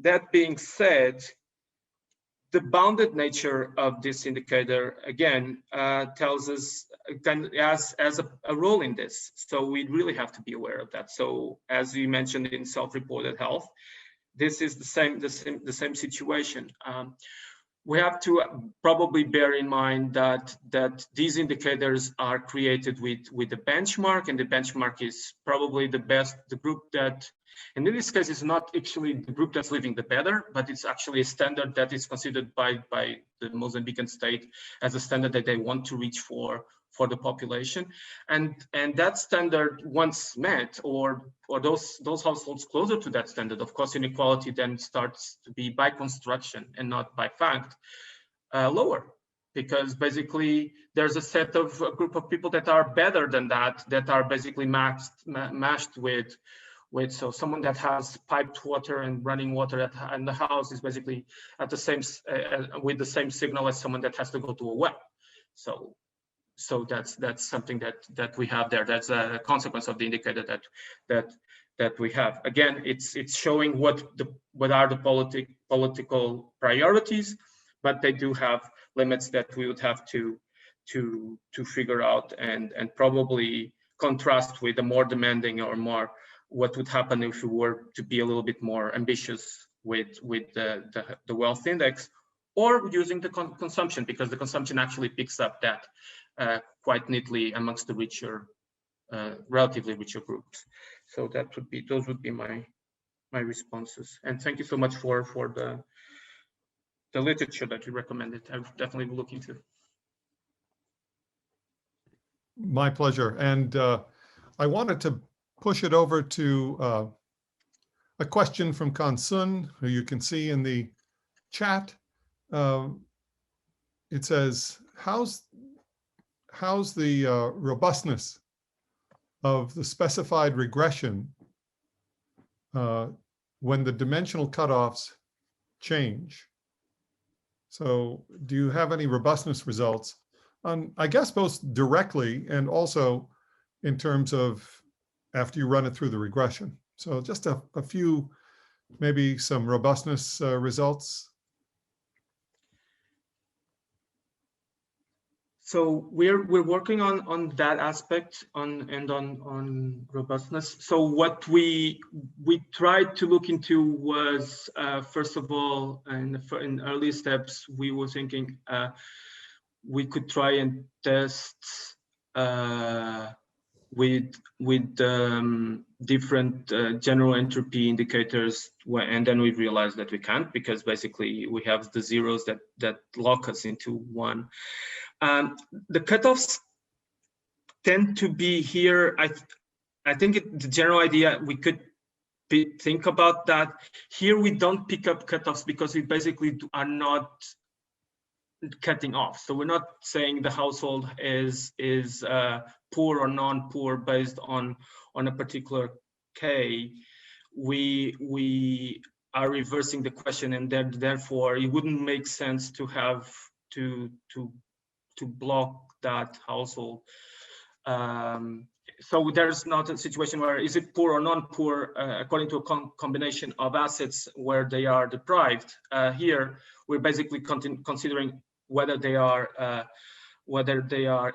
That being said, the bounded nature of this indicator, again, tells us, has a role in this. So we really have to be aware of that. So as you mentioned in self-reported health, this is the same situation. We have to probably bear in mind that these indicators are created with the benchmark, and the benchmark is probably the group that, and in this case, it's not actually the group that's living the better, but it's actually a standard that is considered by the Mozambican state as a standard that they want to reach for for the population, and that standard once met, or those households closer to that standard, of course inequality then starts to be by construction and not by fact lower, because basically there's a group of people that are better than that are basically matched with so someone that has piped water and running water in the house is basically at the same with the same signal as someone that has to go to a well. So that's something that we have there. That's a consequence of the indicator that we have. Again, it's showing what are the political priorities, but they do have limits that we would have to figure out and probably contrast with the more demanding or more what would happen if we were to be a little bit more ambitious with the wealth index, or using the consumption, because the consumption actually picks up that quite neatly amongst the richer, relatively richer groups. So those would be my responses. And thank you so much for the literature that you recommended. I would definitely look into. My pleasure. And I wanted to push it over to a question from Kansun, who you can see in the chat. It says, how's the robustness of the specified regression when the dimensional cutoffs change? So do you have any robustness results on, I guess, both directly and also in terms of after you run it through the regression? So just a few, maybe some robustness results. So we're working on that aspect on robustness. So what we tried to look into was first of all, in early steps, we were thinking we could try and test with different general entropy indicators, and then we realized that we can't, because basically we have the zeros that lock us into one. The cutoffs tend to be here. I think the general idea, we could think about that. Here we don't pick up cutoffs because we basically are not cutting off. So we're not saying the household is poor or non-poor based on a particular K. We are reversing the question, and therefore it wouldn't make sense to have to block that household. So there's not a situation where is it poor or non-poor according to a combination of assets where they are deprived. Here we're basically considering whether they are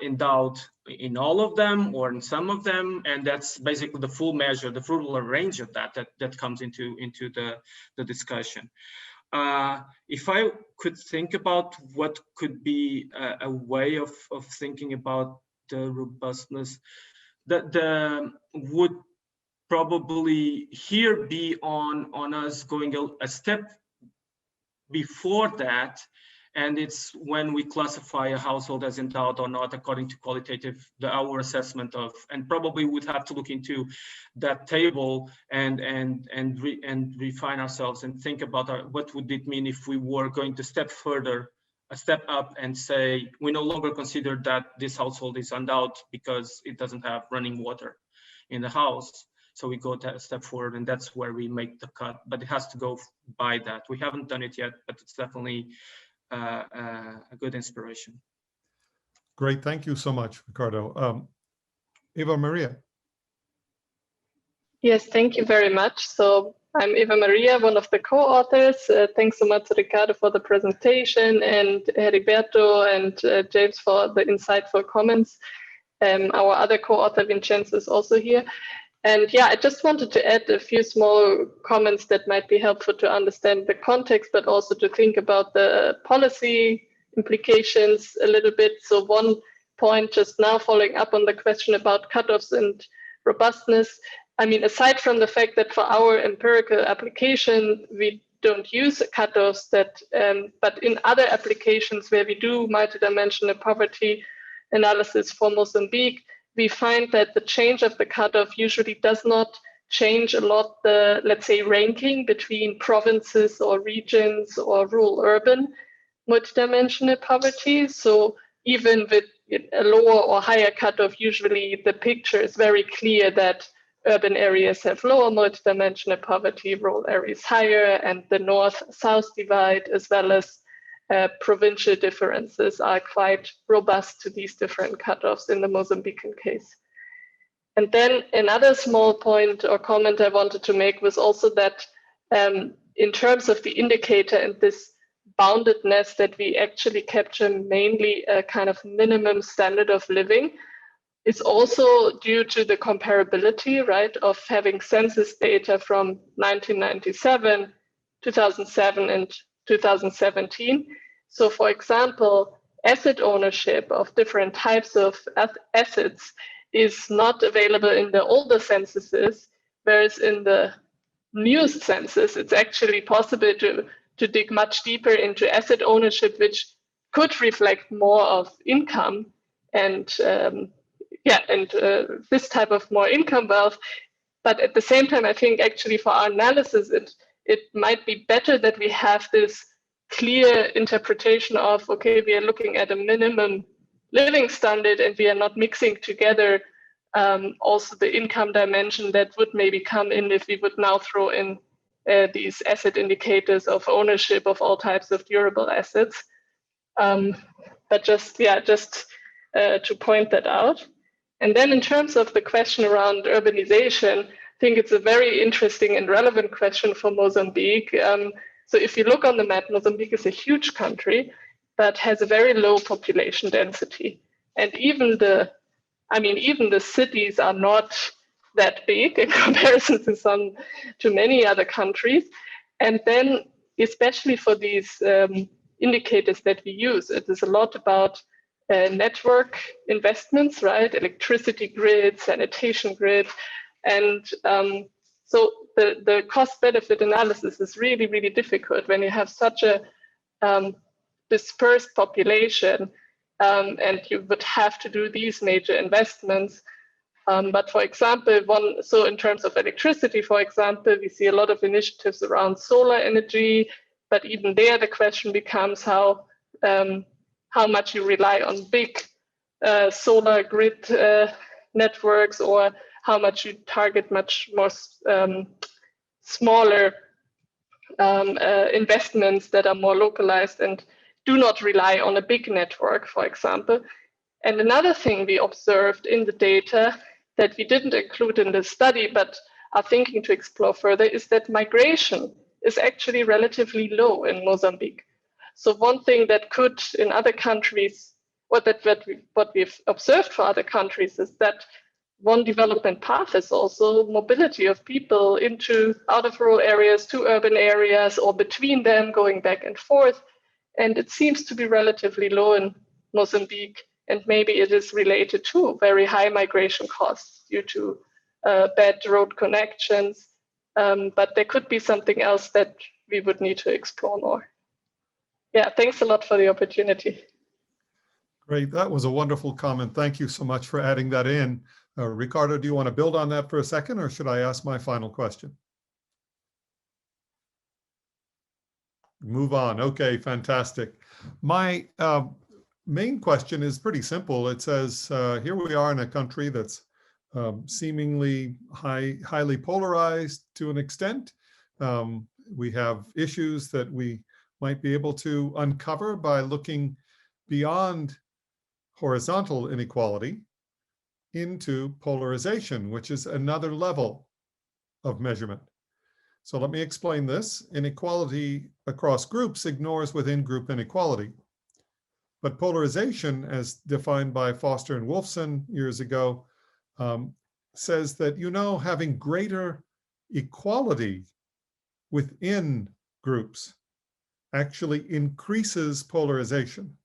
endowed in all of them or in some of them, and that's basically the full measure, the full range of that comes into the discussion. If I could think about what could be a way of thinking about the robustness, that would probably here be on us going a step before that, and it's when we classify a household as endowed or not according to qualitative, our assessment of, and probably would have to look into that table and refine ourselves and think about what would it mean if we were going to step further, a step up, and say we no longer consider that this household is endowed because it doesn't have running water in the house. So we go a step forward, and that's where we make the cut, but it has to go by that. We haven't done it yet, but it's definitely a good inspiration. Great, thank you so much, Ricardo. Eva Maria. Yes, thank you very much. So I'm Eva Maria, one of the co-authors. Thanks so much, Ricardo, for the presentation, and Heriberto and James for the insightful comments. Our other co-author, Vincenzo, is also here. And yeah, I just wanted to add a few small comments that might be helpful to understand the context, but also to think about the policy implications a little bit. So one point just now, following up on the question about cutoffs and robustness. I mean, aside from the fact that for our empirical application, we don't use cutoffs, but in other applications where we do multidimensional poverty analysis for Mozambique, we find that the change of the cutoff usually does not change a lot the, let's say, ranking between provinces or regions or rural urban multidimensional poverty. So even with a lower or higher cutoff, usually the picture is very clear that urban areas have lower multidimensional poverty, rural areas higher, and the north-south divide as well as provincial differences are quite robust to these different cutoffs in the Mozambican case. And then another small point or comment I wanted to make was also that in terms of the indicator and this boundedness, that we actually capture mainly a kind of minimum standard of living, is also due to the comparability, right, of having census data from 1997, 2007, and 2017. So for example, asset ownership of different types of assets is not available in the older censuses, whereas in the newest census, it's actually possible to dig much deeper into asset ownership, which could reflect more of income and this type of more income wealth. But at the same time, I think actually for our analysis, it might be better that we have this clear interpretation of, okay, we are looking at a minimum living standard and we are not mixing together also the income dimension that would maybe come in if we would now throw in these asset indicators of ownership of all types of durable assets. But just to point that out. And then in terms of the question around urbanization, I think it's a very interesting and relevant question for Mozambique. So if you look on the map, Mozambique is a huge country, but has a very low population density. And even the cities are not that big in comparison to many other countries. And then especially for these indicators that we use, it is a lot about network investments, right? Electricity grid, sanitation grid. And so the cost benefit analysis is really, really difficult when you have such a dispersed population and you would have to do these major investments. But for example, so in terms of electricity, for example, we see a lot of initiatives around solar energy, but even there the question becomes how much you rely on big solar grid networks, or how much you target much more smaller investments that are more localized and do not rely on a big network, for example. And another thing we observed in the data that we didn't include in the study, but are thinking to explore further, is that migration is actually relatively low in Mozambique. So one thing that could in other countries, what we've observed for other countries, is that one development path is also mobility of people out of rural areas to urban areas, or between them, going back and forth. And it seems to be relatively low in Mozambique. And maybe it is related to very high migration costs due to bad road connections. But there could be something else that we would need to explore more. Yeah, thanks a lot for the opportunity. Great, that was a wonderful comment. Thank you so much for adding that in. Ricardo, do you want to build on that for a second, or should I ask my final question? Move on. Okay, fantastic. My main question is pretty simple. It says, here we are in a country that's seemingly highly polarized to an extent. We have issues that we might be able to uncover by looking beyond horizontal inequality into polarization, which is another level of measurement. So let me explain this. Inequality across groups ignores within group inequality. But polarization, as defined by Foster and Wolfson years ago, says that, having greater equality within groups actually increases polarization.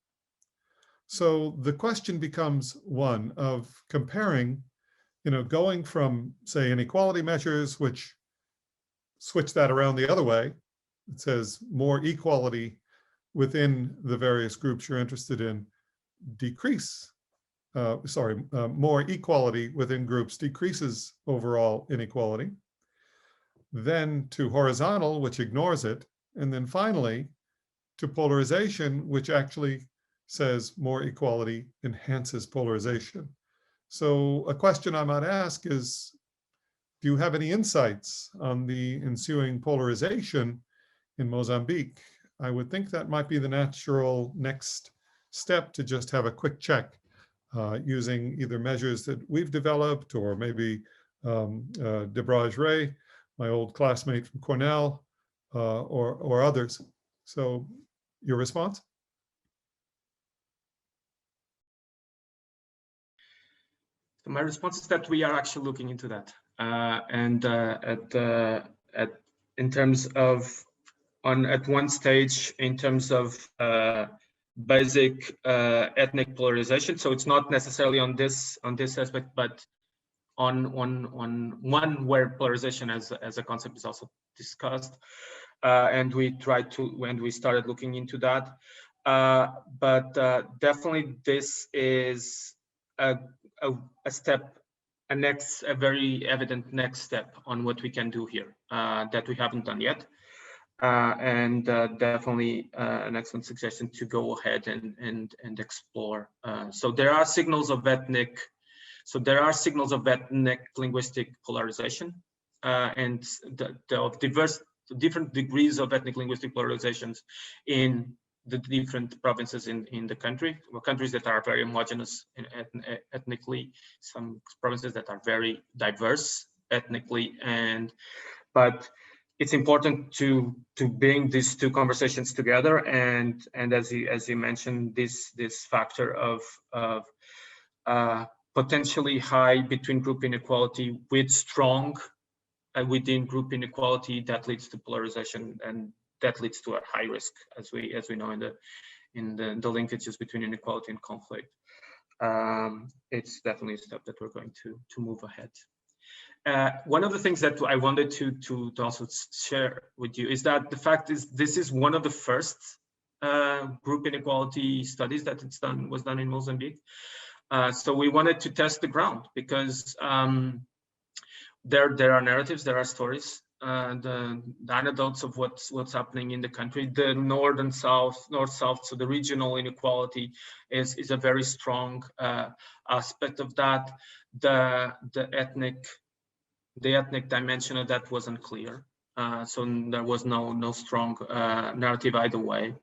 So the question becomes one of comparing, going from, say, inequality measures, which switch that around the other way. It says more equality within the various groups you're interested in decrease more equality within groups decreases overall inequality. Then to horizontal, which ignores it. And then finally, to polarization, which actually says more equality enhances polarization. So a question I might ask is, do you have any insights on the ensuing polarization in Mozambique? I would think that might be the natural next step, to just have a quick check using either measures that we've developed, or maybe Debraj Ray, my old classmate from Cornell, or others. So your response? So my response is that we are actually looking into that, in terms of at one stage in terms of basic ethnic polarization. So it's not necessarily on this aspect, but on one where polarization as a concept is also discussed, and we tried to when we started looking into that. But definitely this is a step, a very evident next step on what we can do here that we haven't done yet. And definitely an excellent suggestion to go ahead and explore. So there are signals of ethnic linguistic polarization, and of different degrees of ethnic linguistic polarizations in the different provinces in the country. Well, countries that are very homogeneous ethnically, some provinces that are very diverse ethnically, but it's important to bring these two conversations together, and as you mentioned, this factor of potentially high between group inequality with strong within group inequality that leads to polarization, and that leads to a high risk, as we know in the linkages between inequality and conflict. It's definitely a step that we're going to move ahead. One of the things that I wanted to also share with you is that the fact is this is one of the first group inequality studies that was done in Mozambique. So we wanted to test the ground, because there are narratives, there are stories, the anecdotes of what's happening in the country. The north-south, so the regional inequality is a very strong aspect of that. The ethnic dimension of that wasn't clear, so there was no strong narrative either way.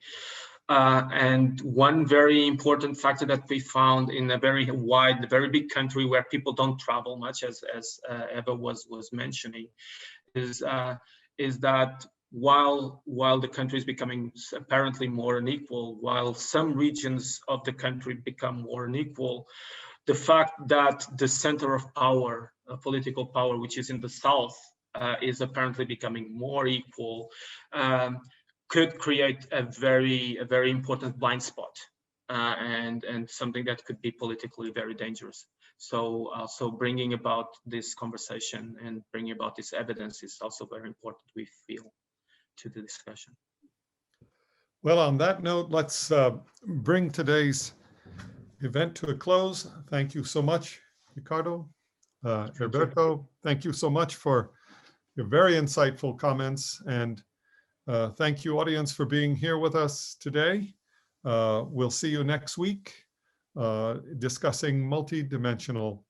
And one very important factor that we found in a very big country where people don't travel much, as Eva was mentioning, is that while the country is becoming apparently more unequal, while some regions of the country become more unequal, the fact that the center of power, political power, which is in the south, is apparently becoming more equal, could create a very important blind spot, and something that could be politically very dangerous. So bringing about this conversation and bringing about this evidence is also very important, we feel, to the discussion. Well, on that note, let's bring today's event to a close. Thank you so much, Ricardo. Heriberto, thank you so much for your very insightful comments, and thank you, audience, for being here with us today. We'll see you next week discussing multidimensional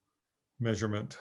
measurement.